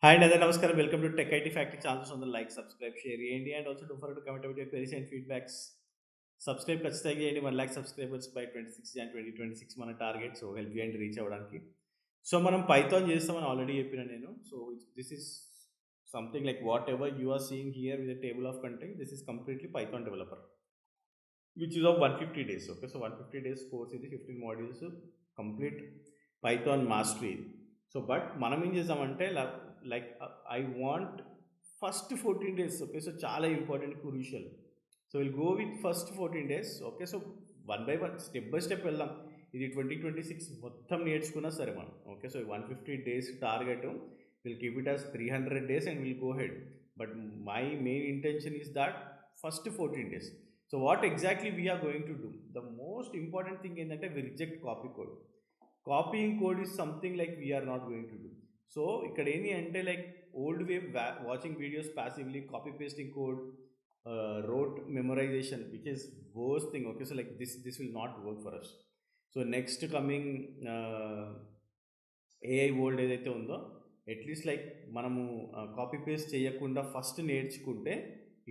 Hi అండి, నమస్కారం. Welcome to tech IT factory. Channels అందరూ లైక్, సబ్స్క్రైబ్, షేర్ చేయండి. And also don't forget to comment about your queries and feedbacks. Subscribe ఖచ్చితంగా చేయండి. 1,00,000 subscribers by 26 Jan 2026 మన target. So help చేయండి reach అవ్వడానికి. So మనం పైథాన్ చేస్తామని ఆల్రెడీ చెప్పిన నేను. So this is something like whatever you are seeing here with table of content, this is completely Python developer which is of 150 days. Okay, so 150 days course ఇది, 15 modules, complete Python mastery. So but మనం ఏం చేసామంటే like I want first 14 days. Okay, so చాలా important, crucial. So will go with first 14 days. Okay, so one by one, step by step వెళ్దాం. ఇది 2026 మొత్తం నేర్చుకున్నా సరే మనం. Okay, so 150 days target, will keep it as 300 days and will go ahead. But my main intention is that first 14 days. So what exactly we are going to do, the most important thing ఏంటంటే we reject copy code. Copying code is something like we're not going to do. So ఇక్కడ ఏంటి అంటే like old way watching videos passively, copy pasting code, rote memorization, which is worst thing. Okay, so like this will not work for us. So next coming AI world ఏదైతే ఉందో, at least like మనము copy paste చేయకుండా first నేర్చుకుంటే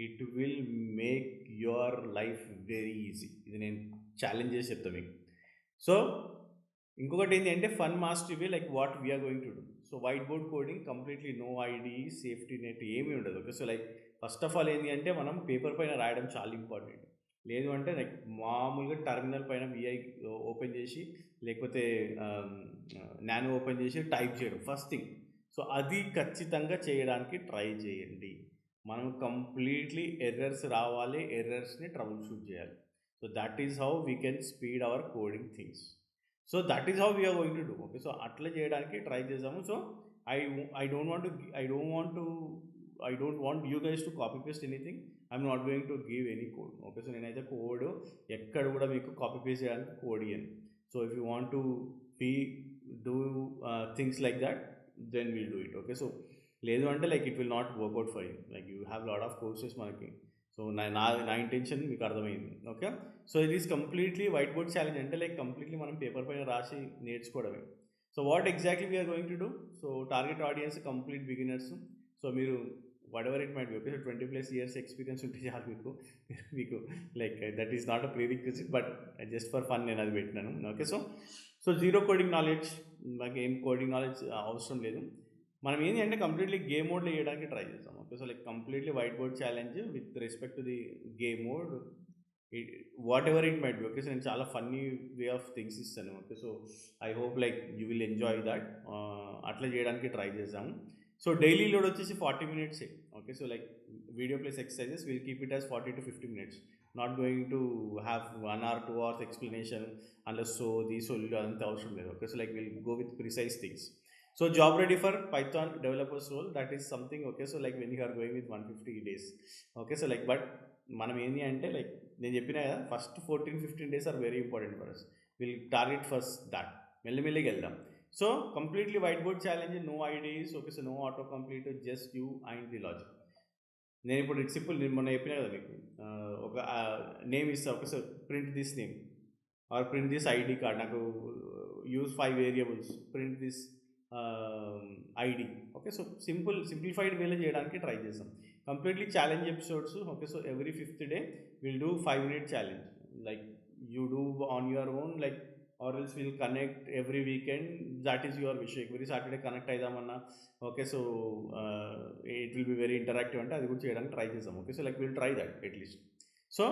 it will make your life very easy. ఇది నేను challenge చేసి చెప్తాను మీకు. సో ఇంకొకటి ఏంటి అంటే fun mastery, like what we are going to do. So white board coding, completely no ID, safety net ఏమీ ఉండదు. Okay, so like first of all ఏంటి అంటే మనం పేపర్ పైన రాయడం చాలా ఇంపార్టెంట్. లేదు అంటే లైక్ మామూలుగా టర్మినల్ పైన విఐ ఓపెన్ చేసి, లేకపోతే నానో ఓపెన్ చేసి టైప్ చేయడం ఫస్ట్ థింగ్. సో అది ఖచ్చితంగా చేయడానికి ట్రై చేయండి. మనం కంప్లీట్లీ ఎర్రర్స్ రావాలి, ఎర్రర్స్ని ట్రబుల్ షూట్ చేయాలి. So that is how we can speed our coding things. So that is how we are going to do. Okay, so అట్లా చేయడానికి ట్రై చేసాము. So I I don't want to I don't want to I don't want you guys to copy paste anything. I'm not going to give any code. Okay, so నేనైతే code ఎక్కడ కూడా మీకు copy paste చేయడానికి code ఇయ్యను. So if you want to be do things like that, then will do it. Okay, so లేదు అంటే like it will not work out for you. Like you have lot of courses మనకి. So నా intention మీకు అర్థమైంది. ఓకే, సో ఇది is completely white board challenge, అంటే లైక్ కంప్లీట్లీ మనం పేపర్ పైన రాసి నేర్చుకోవడమే. So what exactly we are going to do. So target audience complete beginners. So మీరు whatever it might be. Okay, so 20+ years experience ఉంటే చాలు మీకు. మీకు like that is not a prerequisite, but just for fun నేను అది పెట్టినాను. Okay, so zero coding knowledge, నాకు ఏం కోడింగ్ నాలెడ్జ్ అవసరం లేదు. మనం ఏంటి అంటే కంప్లీట్లీ గేమ్ మోడ్లో వేయడానికి ట్రై చేస్తాం. Okay, so like completely white board challenge with respect to the game mode, what ever it might be. Okay, so నేను చాలా ఫన్నీ వే ఆఫ్ థింగ్స్ ఇస్తాను. Okay, so I hope like you will enjoy that. అట్లా చేయడానికి try చేసాము. So daily load వచ్చేసి 40 minutes. Okay, so like video plus exercises, will keep it as 40 to 50 minutes. Not going to have 1 hour 2 hours explanation unless so అదంతా అవసరం లేదు. Okay, so like will go with precise things. So job ready for Python developers role, that is something. Okay, so like when you are going with 150 days. Okay, so like but మనం ఏంటి అంటే like నేను చెప్పినా కదా, first 14-15 days are very important for us. Will target first that. మెల్లిమెల్లిగా వెళ్దాం. So completely white board challenge, no IDs. Okay, so no auto complete, just you and the logic. నేను ఇప్పుడు ఇట్స్ సింపుల్, నేను మొన్న చెప్పినా కదా మీకు, ఒక నేమ్ ఇస్తా. Okay, so print this name or print this ID card. నాకు use 5 variables, print this ID. Okay, so simplified వేలో చేయడానికి ట్రై చేస్తాం. Completely challenge episodes. Okay, so every 5th day will do 5-minute challenge. Like you do on your own, like or else will connect every weekend. That is your wish. Every Saturday connect అయిదామన్నా. Okay, so it will be very interactive, అంటే అది కూడా చేయడానికి try చేస్తాం. Okay, so like will try that at least. So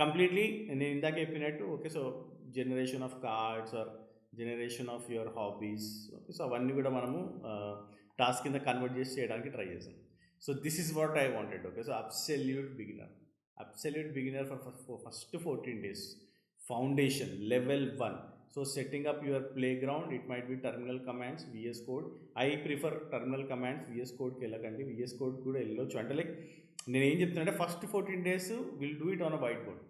completely నేను ఇందాక చెప్పినట్టు. Okay, so generation of cards or generation of your hobbies. Okay, so అవన్నీ కూడా మనము టాస్క్ కింద కన్వర్ట్ చేసి చేయడానికి ట్రై చేస్తాం. So this is what I wanted. Okay, so absolute beginner for first 14 days. Foundation level 1. So setting up your playground, it might be terminal commands, VS code. I prefer terminal commands, VS కోడ్కి వెళ్ళకండి. VS code కూడా వెళ్ళొచ్చు. అంటే like నేను ఏం చెప్తున్నా, first 14 days will do it on a whiteboard.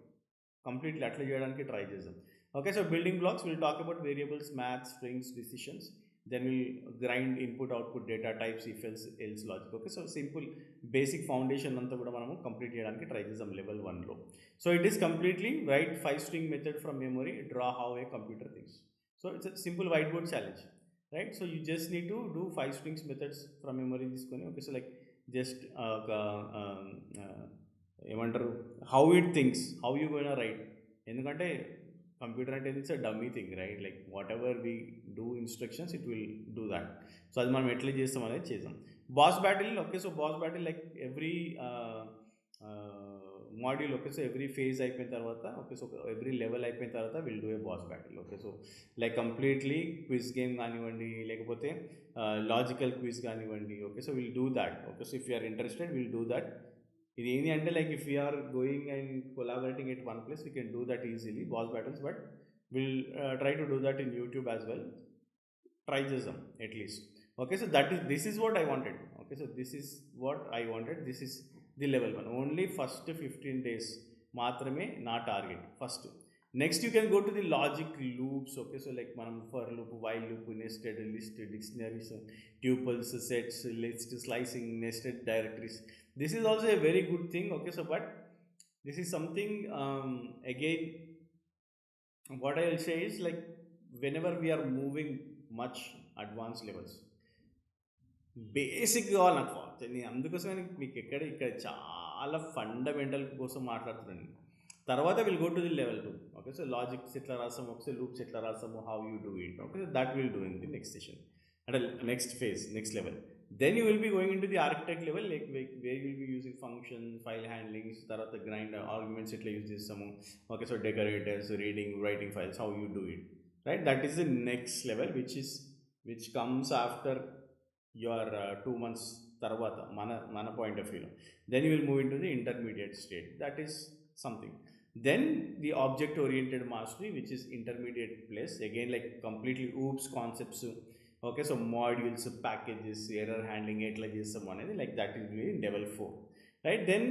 Completely అట్లా చేయడానికి ట్రై చేద్దాం. Okay, so building blocks, will talk about variables, maths, strings, decisions. Then will grind input output data types, if else logic. Okay, so simple basic foundation అంతా కూడా మనము complete చేయడానికి try చేద్దాం level 1లో. So it is completely write 5 string method from memory, draw how a computer things. So it's simple white board challenge. right? So you just need to do 5 strings methods from memory తీసుకొని okay, so like just ఒక ఏమంటారు how it thinks how you going right, ఎందుకంటే computer అంటే it's a dummy thing, right? Like whatever we do instructions it will do that. So అది మనం ఎట్లా చేస్తాం అనేది చేద్దాం. Boss battle, okay, so boss battle like every module, okay, so every phase అయిపోయిన తర్వాత, ఓకే, సో ఎవ్రీ లెవెల్ అయిపోయిన తర్వాత will do a boss battle, okay. So like completely quiz game కానివ్వండి, లేకపోతే లాజికల్ క్విజ్ కానివ్వండి, okay, so will do that, okay. So if you are interested will do that. ఇది ఏంటి అంటే like if you are going and collaborating at one place we can do that easily boss battles, but will try to do that in YouTube as well. Try చేద్దాం at least, okay. So that is this is what I wanted, okay. So this is what I wanted, this is the level 1. Only first 15 days మాత్రమే నా target first. Next you can go to the logic loops, okay. So like మనం for loop, while loop, nested list, dictionaries, tuples, sets, list, slicing, nested directories. This is also a very good thing, okay. So but this is something again what I will say is like whenever we are moving much advanced levels, basic కావాలి నాకు. నేను అందుకోసమే మీకు ఇక్కడ చాలా fundamental కోసం మాట్లాడుతున్నాను. తర్వాత will go to the level 2, okay. So logics ఎట్లా రాస్తాము, ఒకసారి లూప్స్ ఎట్లా రాస్తాము, how you do it, okay. That will do in the next session, అంటే next phase, next level. Then you will be going in to the architect level, like where will be using function, file handlings, తర్వాత grind arguments ఎట్లా use చేస్తాము, okay. So decorators, reading, writing files, how you do it, right? That is the next level which comes after your 2 months తర్వాత మన point of వ్యూలో. Then you will move in to the intermediate state, that is something. Then the object oriented mastery which is intermediate place, again like completely oops concepts, okay. So modules, packages, error handling ఎట్లా చేస్తాము అనేది like that is in level 4, right? Then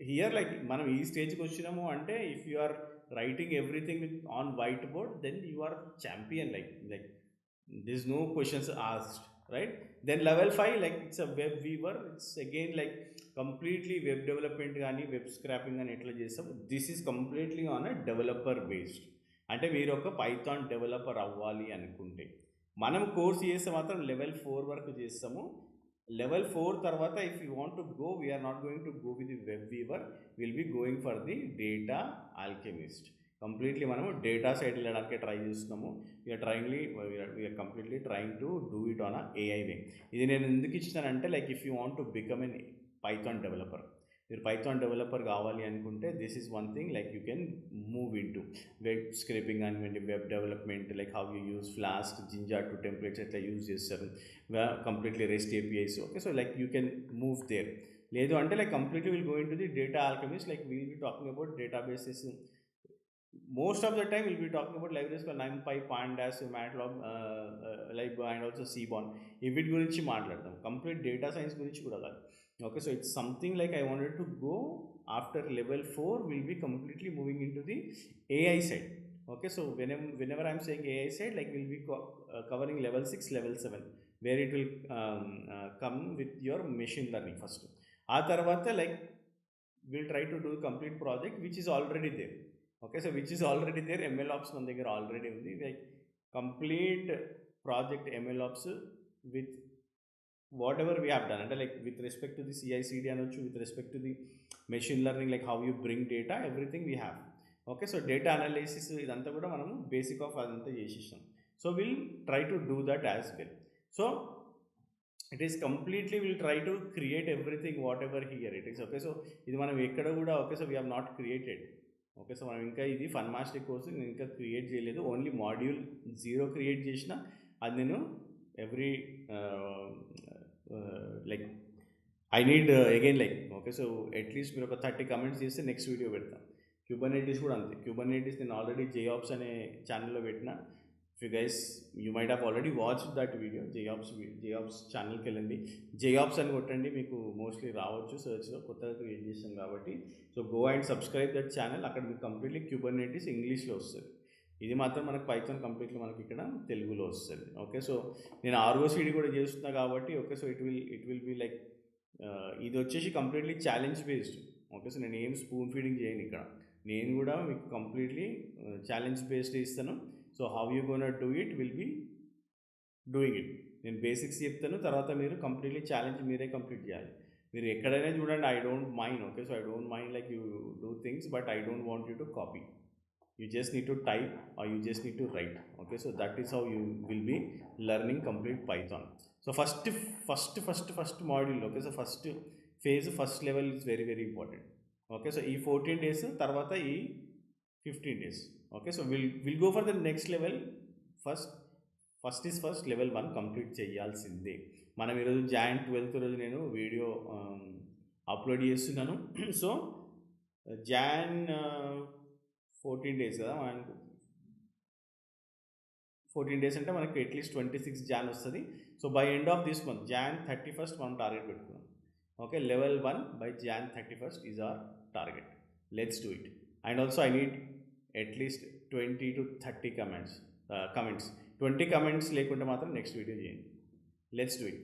here like మనం ఈ స్టేజ్కి వచ్చినాము అంటే if you are writing everything with on white board then you are champion, like this no questions asked, right? Then level 5 like it's a web weaver, it's again like completely web development కానీ web scrapping అని ఎట్లా చేస్తాం, this is completely on a developer based. అంటే మీరు ఒక Python developer అవ్వాలి అనుకుంటే మనం కోర్స్ చేస్తే మాత్రం లెవెల్ 4 వరకు చేస్తాము. లెవెల్ 4 తర్వాత if you want to go, we are not going to go with the web weaver, will be going for the data alchemist. Completely మనము డేటా సైడ్ వెళ్ళడానికి ట్రై చేస్తున్నాము. We are completely trying to do it on AI way. ఇది నేను ఎందుకు ఇచ్చానంటే like if you want to become an Python developer, మీరు Python developer కావాలి అనుకుంటే this is one thing, like you can move in to web scraping కానివ్వండి, web development, like how you use flask, Jinja two templates ఎట్లా use చేస్తారు, completely rest APIs, okay. So like you can move there. లేదు అంటే like completely will go in to the data alchemist, like we'll be talking about databases. Most of the time we'll be talking about libraries called NumPy, Pandas, MATLAB, and also Seaborn. ఈ వీటి గురించి మాట్లాడతాం, complete data science గురించి కూడా కాదు, okay. So it's something like I wanted to go after level 4 will be completely moving in to the AI side, okay. So whenever I'm saying AI side, like we'll be covering level 6, level 7, where it will come with your machine learning first. ఆ తర్వాత like we'll try to do a complete project which is already there, okay. So which is already there, MLOps మన దగ్గర already ఉంది, like complete project MLOps with whatever we have done, అంటే like with respect to the CI/CD అనొచ్చు, with respect to the machine learning, like how you bring data, everything we have, okay. So data analysis ఇదంతా కూడా మనము basic of అదంతా చేసేసాం. So will try to do that as well. So it is completely will try to create everything what ever here it is, okay. సో ఇది మనం ఎక్కడ కూడా, okay, so we have not created, okay. So మనం ఇంకా ఇది fun master course నేను ఇంకా క్రియేట్ చేయలేదు, ఓన్లీ మాడ్యూల్ 0 క్రియేట్ చేసిన, అది నేను every like I need again like, okay. So at least మీరు ఒక 30 comments చేస్తే నెక్స్ట్ వీడియో పెడతాం. క్యూబర్నెటిస్ కూడా అంతే, క్యూబర్నెటిస్ నేను ఆల్రెడీ JOps అనే ఛానల్లో పెట్టిన. If you guys you might have already watched that video. JOps ఛానల్కి వెళ్ళండి, JOps అని కొట్టండి, మీకు మోస్ట్లీ రావచ్చు సర్చ్లో, కొత్తగా క్రియేట్ చేస్తాం కాబట్టి. So go and subscribe that channel, అక్కడ మీకు కంప్లీట్లీ క్యూబర్నెటిస్ ఇంగ్లీష్లో వస్తుంది. ఇది మాత్రం మనకు పైథాన్ కంప్లీట్లీ మనకి ఇక్కడ తెలుగులో వస్తుంది, ఓకే. సో నేను ROCD కూడా చేస్తున్నా కాబట్టి, okay. So it will be like ఇది వచ్చేసి completely challenge based, okay. So నేను ఏం స్పూన్ ఫీడింగ్ చేయను ఇక్కడ, నేను కూడా మీకు కంప్లీట్లీ ఛాలెంజ్ బేస్డ్ ఇస్తాను. So how you gonna do it will be doing it. నేను బేసిక్స్ చెప్తాను, తర్వాత మీరు కంప్లీట్లీ ఛాలెంజ్ మీరే కంప్లీట్ చేయాలి. మీరు ఎక్కడైనా చూడండి, I don't mind, okay. So I don't mind like you do things, but I don't want you to copy. You just need to type or you just need to write, okay. So that is how you will be learning complete Python. So first module, okay. So first phase, first level is very very important, okay. So 14 days tarvata 15 days, okay. So we'll go for the next level. First level 1 complete చేయాల్సిందే. మనం ఈరోజు Jan 12th రోజు నేను video upload చేస్తున్నాను. So Jan 14 days కదా మనకు. 14 days అంటే మనకి అట్లీస్ట్ 26 జాన్ వస్తుంది. So by end of this month Jan 31st మనం టార్గెట్ పెట్టుకున్నాం, ఓకే. Level 1 by Jan 31st is our target. Let's do it. And also I need at least 20 to 30 comments. 20 comments లేకుంటే మాత్రం నెక్స్ట్ వీడియో చేయండి. Let's do it.